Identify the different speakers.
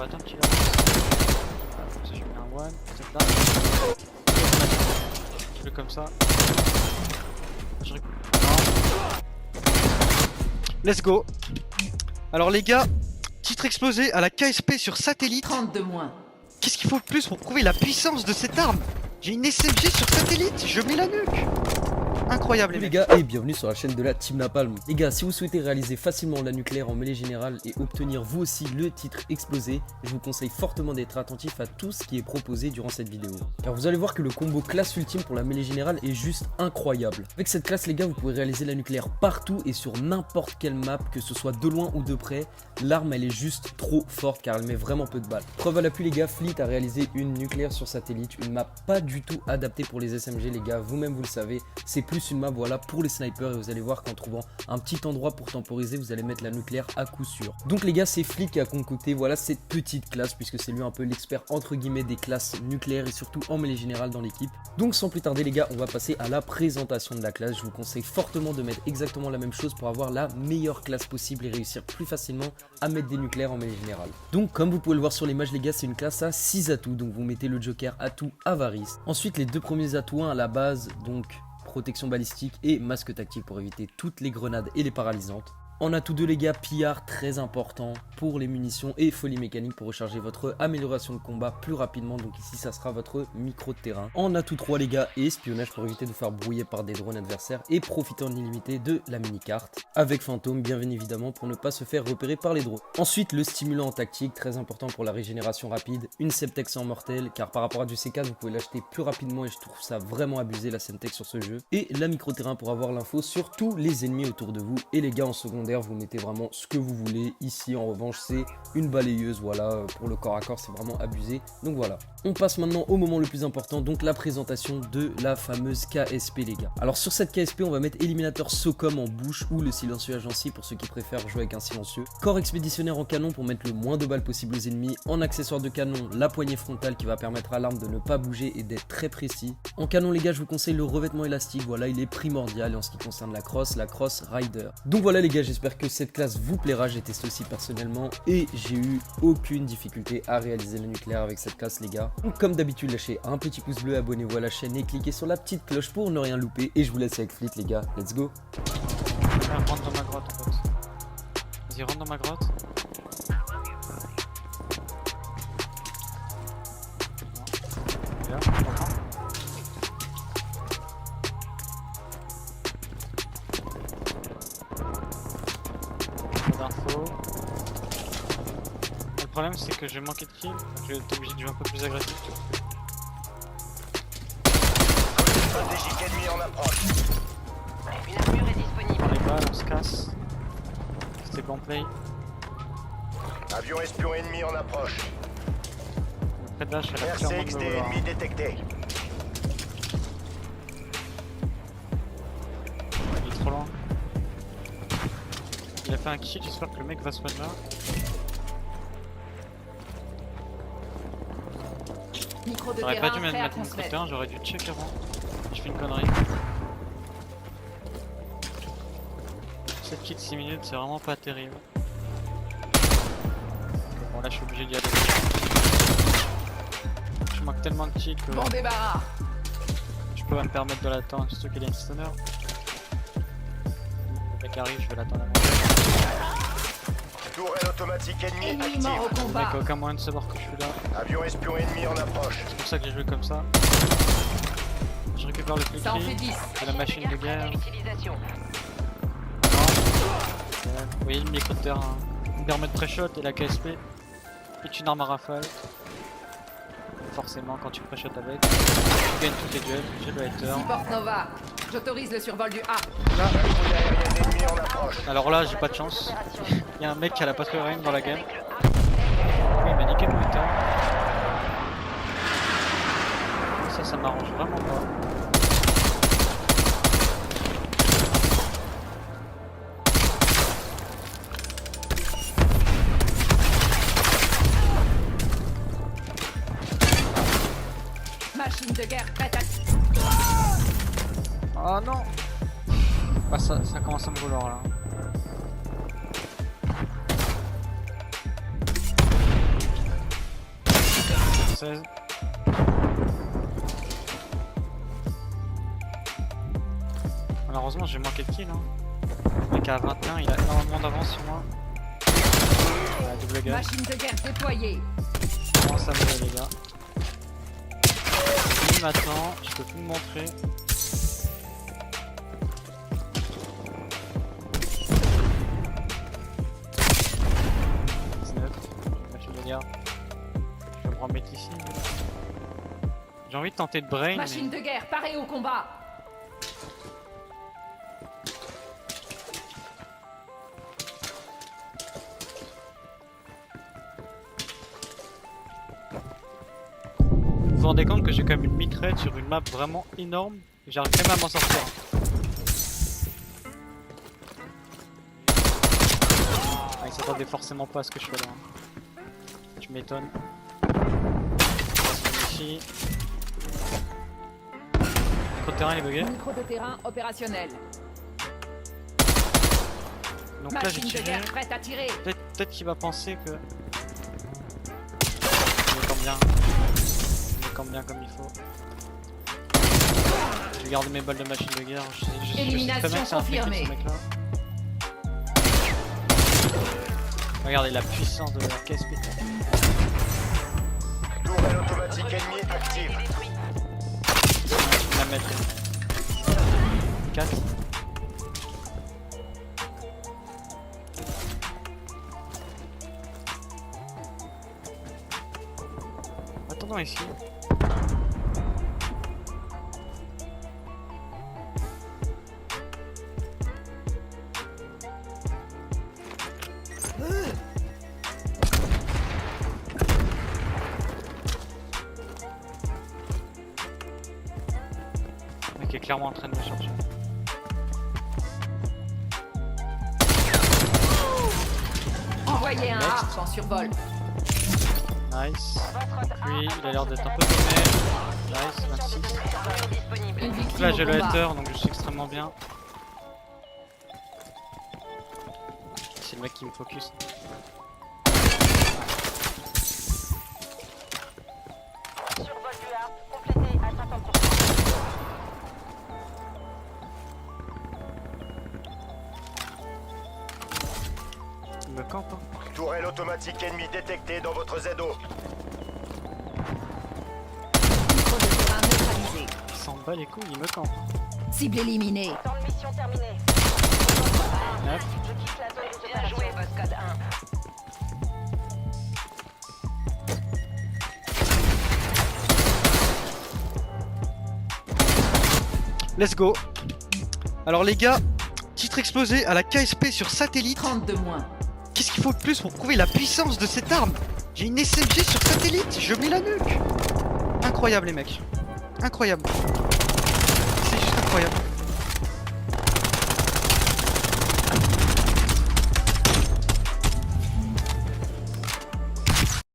Speaker 1: attendre qu'il avance. Voilà, comme ça je mets un one, step là. Je fais comme ça. Je récupère. Let's go. Alors les gars, titre explosé à la KSP sur satellite.
Speaker 2: 30 de moins.
Speaker 1: Qu'est-ce qu'il faut de plus pour prouver la puissance de cette arme? J'ai une SMG sur satellite, je mets la nuque. Incroyable
Speaker 3: Salut
Speaker 1: les
Speaker 3: les
Speaker 1: mecs.
Speaker 3: gars et bienvenue sur la chaîne de la Team Napalm. Les gars, si vous souhaitez réaliser facilement la nucléaire en mêlée générale et obtenir vous aussi le titre explosé, je vous conseille fortement d'être attentif à tout ce qui est proposé durant cette vidéo. Car vous allez voir que le combo classe ultime pour la mêlée générale est juste incroyable. Avec cette classe les gars, vous pouvez réaliser la nucléaire partout et sur n'importe quelle map, que ce soit de loin ou de près. L'arme elle est juste trop forte car elle met vraiment peu de balles. Preuve à l'appui les gars, Fleet a réalisé une nucléaire sur satellite, une map pas du tout adaptée pour les SMG les gars, vous-même vous le savez, c'est plus une map voilà pour les snipers et vous allez voir qu'en trouvant un petit endroit pour temporiser vous allez mettre la nucléaire à coup sûr. Donc les gars, c'est Fleet qui a concocté voilà cette petite classe puisque c'est lui un peu l'expert entre guillemets des classes nucléaires et surtout en mêlée générale dans l'équipe. Donc sans plus tarder les gars, on va passer à la présentation de la classe. Je vous conseille fortement de mettre exactement la même chose pour avoir la meilleure classe possible et réussir plus facilement à mettre des nucléaires en mêlée générale. Donc comme vous pouvez le voir sur l'image les gars, c'est une classe à 6 atouts, donc vous mettez le joker atout avarice. Ensuite les deux premiers atouts à la base, donc protection balistique et masque tactique pour éviter toutes les grenades et les paralysantes. En atout 2 les gars, pillard très important pour les munitions et folie mécanique pour recharger votre amélioration de combat plus rapidement, donc ici ça sera votre micro de terrain. En atout 3 les gars, espionnage pour éviter de vous faire brouiller par des drones adversaires et profiter en illimité de la mini carte. Avec fantôme bien évidemment pour ne pas se faire repérer par les drones. Ensuite le stimulant en tactique, très important pour la régénération rapide, une Semtex en mortel car par rapport à du C4 vous pouvez l'acheter plus rapidement et je trouve ça vraiment abusé la Semtex sur ce jeu. Et la micro terrain pour avoir l'info sur tous les ennemis autour de vous. Et les gars en secondaire vous mettez vraiment ce que vous voulez. Ici en revanche c'est une balayeuse, voilà, pour le corps à corps c'est vraiment abusé. Donc voilà, on passe maintenant au moment le plus important, donc la présentation de la fameuse KSP les gars. Alors sur cette KSP on va mettre éliminateur SOCOM en bouche ou le silencieux agency pour ceux qui préfèrent jouer avec un silencieux. Corps expéditionnaire en canon pour mettre le moins de balles possible aux ennemis. En accessoire de canon, la poignée frontale qui va permettre à l'arme de ne pas bouger et d'être très précis. En canon les gars, je vous conseille le revêtement élastique, voilà il est primordial. Et en ce qui concerne la cross rider. Donc voilà les gars, j'espère que cette classe vous plaira, j'ai testé aussi personnellement et j'ai eu aucune difficulté à réaliser le nucléaire avec cette classe les gars. Donc comme d'habitude lâchez un petit pouce bleu, abonnez-vous à la chaîne et cliquez sur la petite cloche pour ne rien louper et je vous laisse avec Fleet les gars, let's go.
Speaker 1: Rentre dans ma grotte en fait. Vas-y rentre dans ma grotte. Là, d'infos. Le problème c'est que je vais manquer de kills, donc je vais être obligé de jouer un peu plus agressif.
Speaker 4: Stratégique ennemi en approche.
Speaker 2: Une armure est disponible.
Speaker 1: Dans les balles, on se casse. C'était bon play.
Speaker 4: Avion espion ennemi en approche.
Speaker 1: Près de là, je fais la clairement de
Speaker 4: RCXD
Speaker 1: me vouloir.
Speaker 4: ennemi détecté.
Speaker 1: Il est trop loin. Il a fait un kill, j'espère que le mec va se mettre là.
Speaker 2: Micro de
Speaker 1: J'aurais pas dû
Speaker 2: terrain prêt à
Speaker 1: mettre mon
Speaker 2: transmettre.
Speaker 1: côté, j'aurais dû check avant. Je fais une connerie. 7 kills 6 minutes, c'est vraiment pas terrible. Bon là je suis obligé d'y aller. Je manque tellement de kills que
Speaker 2: Bon débarras.
Speaker 1: je peux pas me permettre de l'attendre, surtout qu'il y a une stunner. Le mec arrive, je vais l'attendre avant.
Speaker 4: Tourelle automatique ennemi
Speaker 2: Ennemi mort au
Speaker 4: active.
Speaker 1: Le mec
Speaker 2: combat.
Speaker 1: a aucun moyen de savoir que je suis là.
Speaker 4: Avion espion ennemi en approche.
Speaker 1: C'est pour ça que j'ai joué comme ça. Je récupère le
Speaker 2: Ça en fait
Speaker 1: clic,
Speaker 2: 10.
Speaker 1: c'est la machine de guerre.
Speaker 2: Utilisation.
Speaker 1: Vous voyez le micro de terrain, une permet de pré-shot et la KSP est une arme à rafale. Forcément quand tu pré-shot avec, tu gagnes tous tes duels, j'ai le hater.
Speaker 2: Support Nova. J'autorise le survol du A.
Speaker 4: Patrouille aérienne ennemi en approche.
Speaker 1: Alors là j'ai pas de chance, il y a un mec qui a la patrouille aérienne dans la game. Oui, il m'a niqué mon hater. Ça m'arrange vraiment pas.
Speaker 2: Machine de guerre prête à...
Speaker 1: Oh non. Bah ça commence à me vouloir là. 16. Malheureusement j'ai manqué de kills hein. Le mec à 21 il a énormément d'avance sur moi. Ouais, double gars.
Speaker 2: Machine de guerre déployée.
Speaker 1: Comment ça me les gars. Lui maintenant, je peux plus me montrer. Machine de guerre. Je vais me remettre ici. J'ai envie de tenter de brain.
Speaker 2: Machine de guerre, parée au combat.
Speaker 1: Vous vous rendez compte que j'ai quand même une mitraille sur une map vraiment énorme et j'arrive quand même à m'en sortir. Ah, ils s'attendaient forcément pas à ce que je fais là. Tu m'étonnes. Ici. Micro-terrain il est bugué.
Speaker 2: Micro de terrain opérationnel.
Speaker 1: Donc là j'ai
Speaker 2: Machine de
Speaker 1: tiré.
Speaker 2: guerre prête à tirer.
Speaker 1: Peut-être qu'il va penser que... Je me campe bien. Je me campe bien comme il faut. Je vais garder mes balles de machine de guerre. Je sais très
Speaker 2: Élimination
Speaker 1: bien que c'est un flic,
Speaker 2: confirmée.
Speaker 1: ce mec là. Regardez la puissance de la KSP.
Speaker 4: Tourelle automatique ennemie active.
Speaker 1: Je vais la mettre. 4. Attendons ici. Le mec est clairement en train de me chercher.
Speaker 2: Envoyez un
Speaker 1: Next.
Speaker 2: harp en survol.
Speaker 1: Nice. Lui, il a l'air d'être un peu paumé. Nice, 26.
Speaker 2: Une victime
Speaker 1: Là
Speaker 2: au
Speaker 1: j'ai le
Speaker 2: combat.
Speaker 1: hater donc je suis extrêmement bien. C'est le mec qui me focus.
Speaker 5: Survol du harp complété à 50%.
Speaker 1: Il me campe hein.
Speaker 4: Tourelle automatique ennemie détectée dans votre ZO.
Speaker 2: Micro de terrain neutralisé.
Speaker 1: Il s'en bat les couilles, il me campe.
Speaker 2: Cible éliminée.
Speaker 5: Temps de mission terminé.
Speaker 1: Hop.
Speaker 5: Je quitte la zone des opérations. Bien joué, boss code 1.
Speaker 1: Let's go. Alors les gars, titre explosé à la KSP sur satellite.
Speaker 2: 30 de moins.
Speaker 1: Qu'est-ce qu'il faut de plus pour prouver la puissance de cette arme? J'ai une SMG sur satellite, je mets la nuque. Incroyable les mecs. Incroyable. C'est juste incroyable.